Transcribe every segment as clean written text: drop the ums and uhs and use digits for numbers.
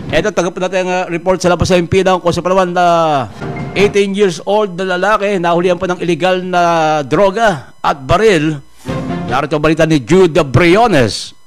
Eto, tanggap natin ang report sa labas sa impidang kung sa palawan na 18 years old na lalaki nahulihan pa ng illegal na droga at baril. Narito ang balita ni Jude Briones.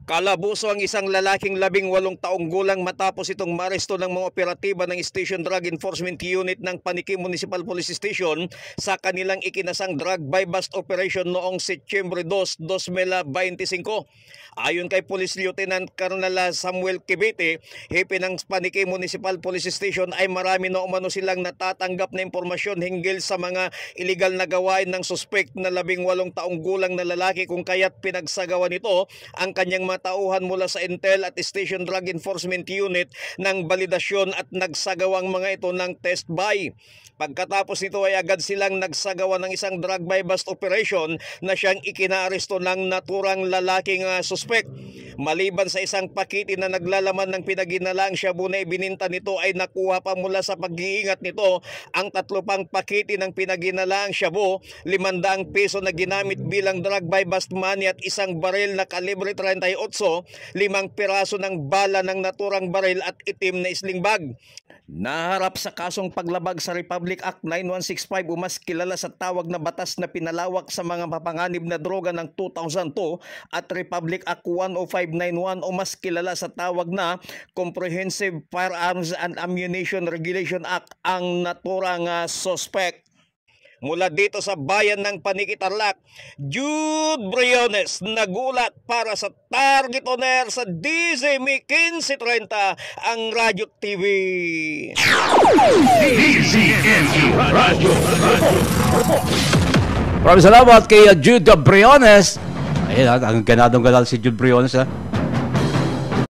Kalabuso ang isang lalaking 18 taong gulang matapos itong maresto ng mga operatiba ng Station Drug Enforcement Unit ng Paniki Municipal Police Station sa kanilang ikinasang drug buy-bust operation noong Setyembre 2, 2025. Ayon kay Police Lieutenant Colonel Samuel Kibete, hepe ng Paniki Municipal Police Station, ay marami na umano silang natatanggap na impormasyon hinggil sa mga iligal na gawain ng suspect na 18 taong gulang na lalaki, kung kaya't pinagsagawa nito ang kanyang matauhan mula sa Intel at Station Drug Enforcement Unit ng balidasyon at nagsagawang mga ito ng test buy. Pagkatapos nito ay agad silang nagsagawa ng isang drug buy-bust operation na siyang ikinaaresto ng naturang lalaking suspect. Maliban sa isang pakiti na naglalaman ng pinaginalaang shabu na ibininta nito, ay nakuha pa mula sa pag-iingat nito ang 3 pang pakiti ng pinaginalaang shabu, 500 piso na ginamit bilang drug buy-bust money at isang baril na kalibre 38, 5 piraso ng bala ng naturang baril at itim na sling bag. Naharap sa kasong paglabag sa Republic Act 9165 o mas kilala sa tawag na batas na pinalawak sa mga mapanganib na droga ng 2002 at Republic Act 10591 o mas kilala sa tawag na Comprehensive Firearms and Ammunition Regulation Act ang naturang suspect. Mula dito sa bayan ng Paniki, Tarlac, Jude Briones nagulat para sa Target On Air sa DZME 1530, ang Radyo TV. DZME Radyo. Maraming salamat kay Jude Briones. Ayun, ang ganadong-ganal si Jude Briones.